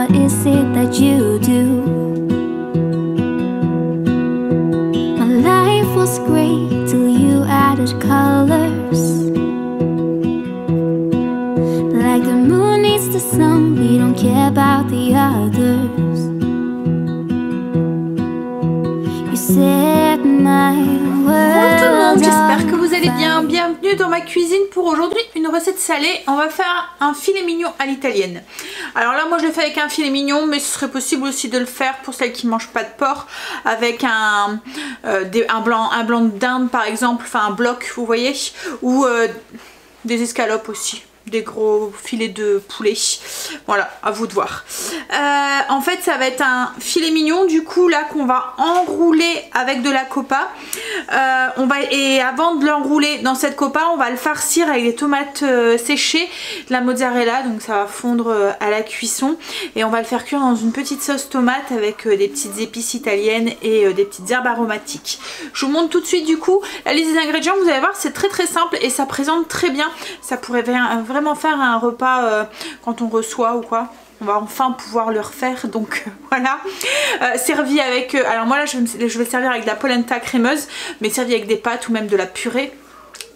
what is it that you do? My life was great till you added colors. Like the moon needs the sun, we don't care about the others. You set my Bonjour tout le monde, world j'espère que on vous allez bien. fire. Bienvenue dans ma cuisine pour aujourd'hui une recette salée. On va faire un filet mignon à l'italienne. Alors là moi je l'ai fait avec un filet mignon, mais ce serait possible aussi de le faire pour celles qui ne mangent pas de porc avec un blanc de dinde par exemple, enfin un bloc vous voyez, ou des escalopes aussi. Des gros filets de poulet, voilà, à vous de voir. En fait ça va être un filet mignon du coup là qu'on va enrouler avec de la copa. Et avant de l'enrouler dans cette copa, on va le farcir avec des tomates séchées, de la mozzarella, donc ça va fondre à la cuisson, et on va le faire cuire dans une petite sauce tomate avec des petites épices italiennes et des petites herbes aromatiques. Je vous montre tout de suite du coup la liste des ingrédients. Vous allez voir, c'est très simple et ça présente très bien. Ça pourrait vraiment faire un repas quand on reçoit ou quoi. On va enfin pouvoir le refaire, donc voilà. Servi avec, alors moi là je vais le servir avec de la polenta crémeuse, mais servi avec des pâtes ou même de la purée,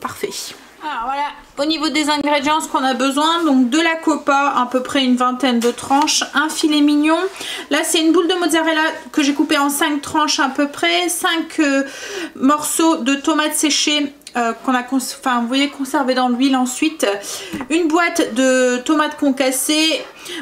parfait. Alors voilà, au niveau des ingrédients, ce qu'on a besoin, donc de la copa, à peu près une vingtaine de tranches, un filet mignon. Là c'est une boule de mozzarella que j'ai coupée en 5 tranches à peu près, 5 morceaux de tomates séchées qu'on a vous voyez, conservé dans l'huile ensuite, une boîte de tomates concassées.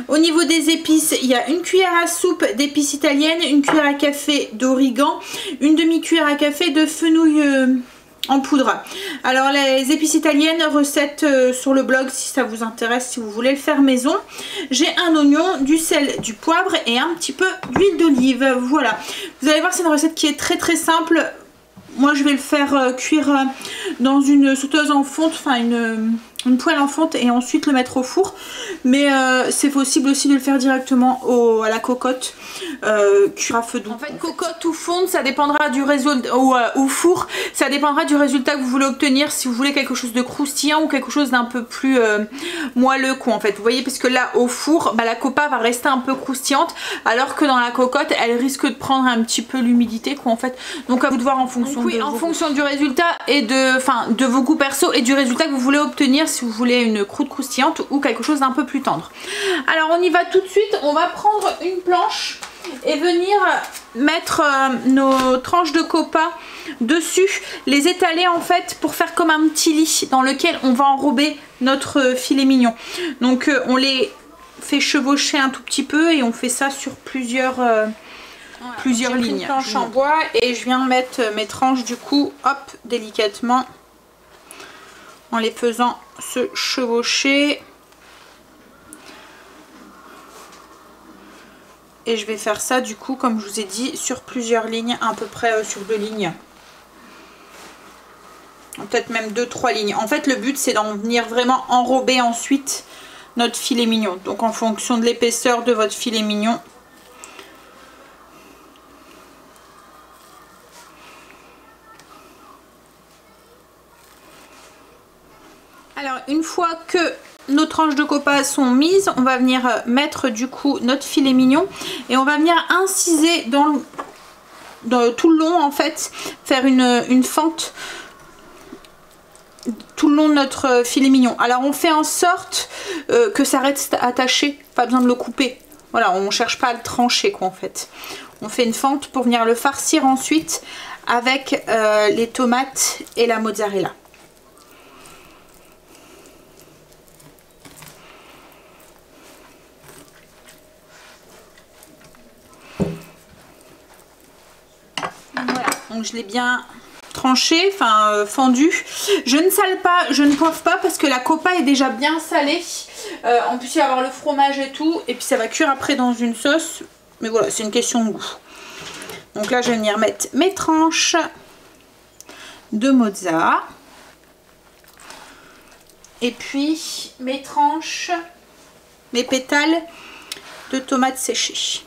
Au niveau des épices, il y a une cuillère à soupe d'épices italiennes, une cuillère à café d'origan, une demi-cuillère à café de fenouil en poudre. Alors les épices italiennes, recette sur le blog si ça vous intéresse, si vous voulez le faire maison. J'ai un oignon, du sel, du poivre et un petit peu d'huile d'olive. Voilà, vous allez voir, c'est une recette qui est très simple. Moi je vais le faire cuire dans une sauteuse en fonte, enfin une poêle en fonte, et ensuite le mettre au four. Mais c'est possible aussi de le faire directement à la cocotte, cuire à feu doux. En fait, cocotte ou fonte, ça dépendra du résultat, ou four, ça dépendra du résultat que vous voulez obtenir. Si vous voulez quelque chose de croustillant ou quelque chose d'un peu plus moelleux quoi, en fait. Vous voyez, parce que là au four, bah, la copa va rester un peu croustillante, alors que dans la cocotte, elle risque de prendre un petit peu l'humidité quoi, en fait. Donc à vous de voir en fonction. Donc, oui, en fonction du résultat et de vos goûts perso et du résultat que vous voulez obtenir, si vous voulez une croûte croustillante ou quelque chose d'un peu plus tendre. Alors on y va tout de suite. On va prendre une planche et venir mettre nos tranches de copa dessus, les étaler en fait pour faire comme un petit lit dans lequel on va enrober notre filet mignon. Donc on les fait chevaucher un tout petit peu et on fait ça sur plusieurs lignes. Une planche en bois et je viens mettre mes tranches du coup, hop, délicatement, en les faisant se chevaucher. Et je vais faire ça du coup, comme je vous ai dit, sur plusieurs lignes, à peu près sur 2 lignes. Peut-être même 2-3 lignes. En fait le but c'est d'en venir vraiment enrober ensuite notre filet mignon. Donc en fonction de l'épaisseur de votre filet mignon. Alors une fois que nos tranches de copa sont mises, on va venir mettre du coup notre filet mignon et on va venir inciser dans tout le long en fait, faire une fente tout le long de notre filet mignon. Alors on fait en sorte que ça reste attaché, pas besoin de le couper. Voilà, on ne cherche pas à le trancher quoi en fait. On fait une fente pour venir le farcir ensuite avec les tomates et la mozzarella. Voilà, donc je l'ai bien tranché, enfin fendu. Je ne sale pas, je ne poivre pas parce que la copa est déjà bien salée. En plus il va y avoir le fromage et tout, et puis ça va cuire après dans une sauce. Mais voilà, c'est une question de goût. Donc là je vais venir mettre mes tranches de mozza. Et puis mes tranches, mes pétales de tomates séchées.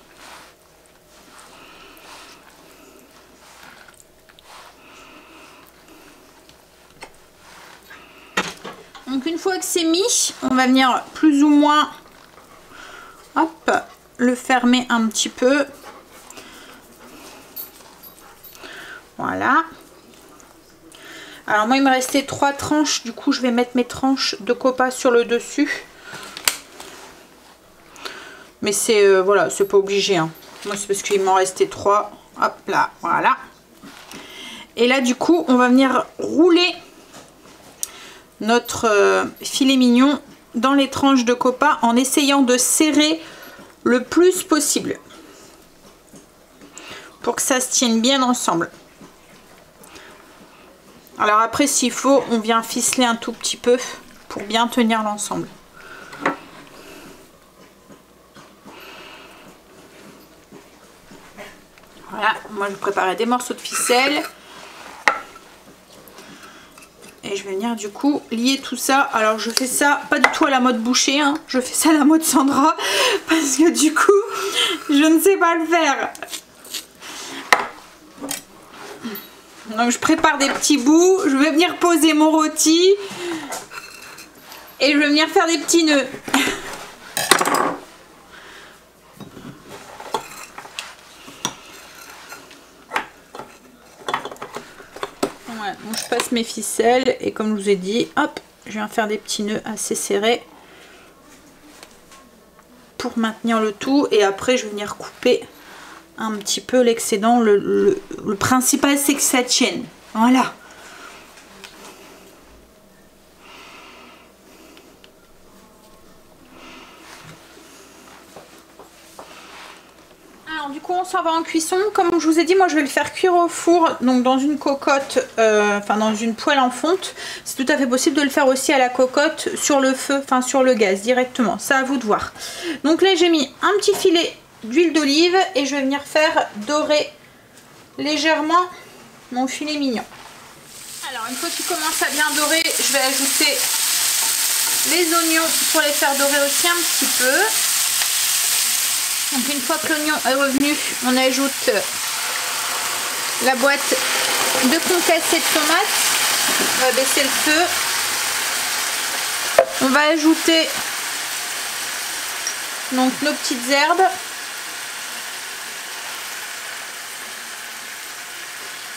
Donc une fois que c'est mis, on va venir plus ou moins hop, le fermer un petit peu. Voilà. Alors moi il me restait 3 tranches, du coup je vais mettre mes tranches de copa sur le dessus. Mais c'est voilà, c'est pas obligé, hein. Moi c'est parce qu'il m'en restait 3. Hop là, voilà. Et là du coup on va venir rouler notre filet mignon dans les tranches de copa en essayant de serrer le plus possible pour que ça se tienne bien ensemble. Alors après s'il faut on vient ficeler un tout petit peu pour bien tenir l'ensemble. Voilà, moi je préparais des morceaux de ficelle. Et je vais venir du coup lier tout ça. Alors je fais ça pas du tout à la mode boucher, hein. Je fais ça à la mode Sandra. Parce que du coup, je ne sais pas le faire. Donc je prépare des petits bouts. Je vais venir poser mon rôti. Et je vais venir faire des petits nœuds. Donc je passe mes ficelles et comme je vous ai dit, hop, je viens faire des petits nœuds assez serrés pour maintenir le tout et après je vais venir couper un petit peu l'excédent. Le principal c'est que ça tienne, voilà. Du coup on s'en va en cuisson. Comme je vous ai dit, moi je vais le faire cuire au four, donc dans une cocotte, enfin dans une poêle en fonte. C'est tout à fait possible de le faire aussi à la cocotte sur le feu, enfin sur le gaz directement, c'est à vous de voir. Donc là j'ai mis un petit filet d'huile d'olive et je vais venir faire dorer légèrement mon filet mignon. Alors une fois qu'il commence à bien dorer, je vais ajouter les oignons pour les faire dorer aussi un petit peu. Donc une fois que l'oignon est revenu, on ajoute la boîte de concassé de tomates. On va baisser le feu. On va ajouter donc nos petites herbes.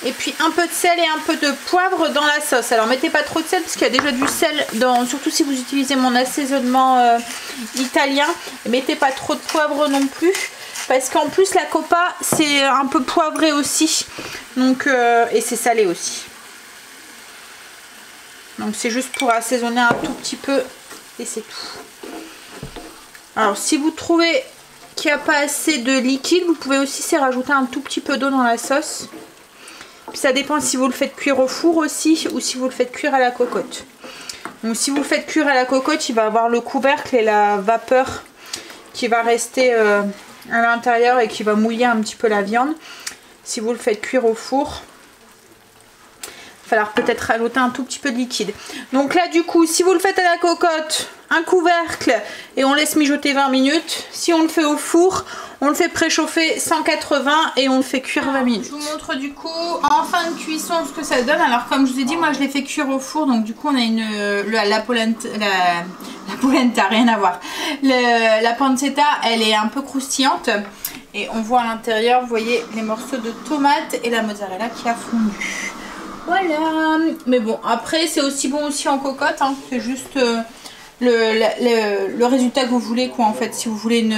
Et puis un peu de sel et un peu de poivre dans la sauce. Alors mettez pas trop de sel parce qu'il y a déjà du sel dans, surtout si vous utilisez mon assaisonnement italien. Mettez pas trop de poivre non plus parce qu'en plus la copa c'est un peu poivré aussi. Donc et c'est salé aussi. Donc c'est juste pour assaisonner un tout petit peu et c'est tout. Alors si vous trouvez qu'il n'y a pas assez de liquide, vous pouvez aussi rajouter un tout petit peu d'eau dans la sauce. Puis ça dépend si vous le faites cuire au four aussi ou si vous le faites cuire à la cocotte. Donc si vous le faites cuire à la cocotte, il va avoir le couvercle et la vapeur qui va rester à l'intérieur et qui va mouiller un petit peu la viande. Si vous le faites cuire au four, il va falloir peut-être rajouter un tout petit peu de liquide. Donc là du coup, si vous le faites à la cocotte, un couvercle et on laisse mijoter 20 minutes. Si on le fait au four, on le fait préchauffer 180 et on le fait cuire 20 minutes. Je vous montre du coup en fin de cuisson ce que ça donne. Alors comme je vous ai dit, moi je l'ai fait cuire au four. Donc du coup on a la polenta, rien à voir. La pancetta, elle est un peu croustillante. Et on voit à l'intérieur, vous voyez les morceaux de tomates et la mozzarella qui a fondu. Voilà. Mais bon, après c'est aussi bon aussi en cocotte. Hein. C'est juste le résultat que vous voulez quoi en fait. Si vous voulez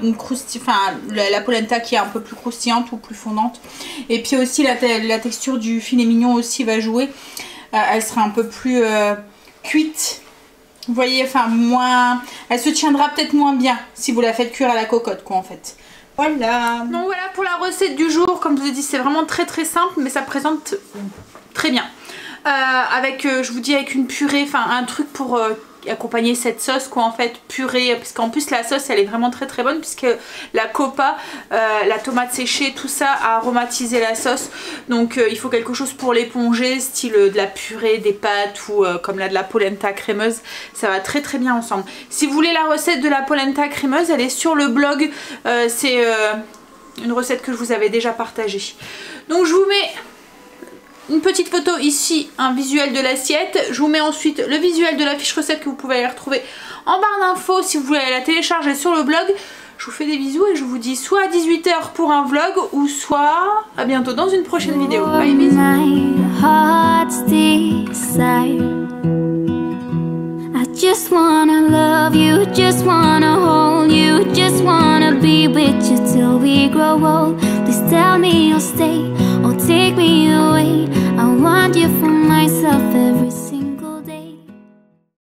la polenta qui est un peu plus croustillante ou plus fondante. Et puis aussi la texture du filet mignon aussi va jouer. Elle sera un peu plus cuite. Vous voyez, enfin moins... Elle se tiendra peut-être moins bien si vous la faites cuire à la cocotte quoi en fait. Voilà. Donc voilà pour la recette du jour. Comme je vous ai dit, c'est vraiment très très simple mais ça présente très bien. Avec, je vous dis, avec une purée, enfin un truc pour... accompagner cette sauce quoi en fait, purée, parce qu'en plus la sauce elle est vraiment très très bonne puisque la copa, la tomate séchée, tout ça a aromatisé la sauce. Donc il faut quelque chose pour l'éponger, style de la purée, des pâtes ou comme là de la polenta crémeuse. Ça va très très bien ensemble. Si vous voulez la recette de la polenta crémeuse, elle est sur le blog. C'est une recette que je vous avais déjà partagée. Donc je vous mets une petite photo ici, un visuel de l'assiette. Je vous mets ensuite le visuel de la fiche recette que vous pouvez aller retrouver en barre d'infos si vous voulez la télécharger sur le blog. Je vous fais des bisous et je vous dis soit à 18 h pour un vlog ou soit à bientôt dans une prochaine vidéo. Bye, bisous. I just wanna love you, just wanna hold you, just wanna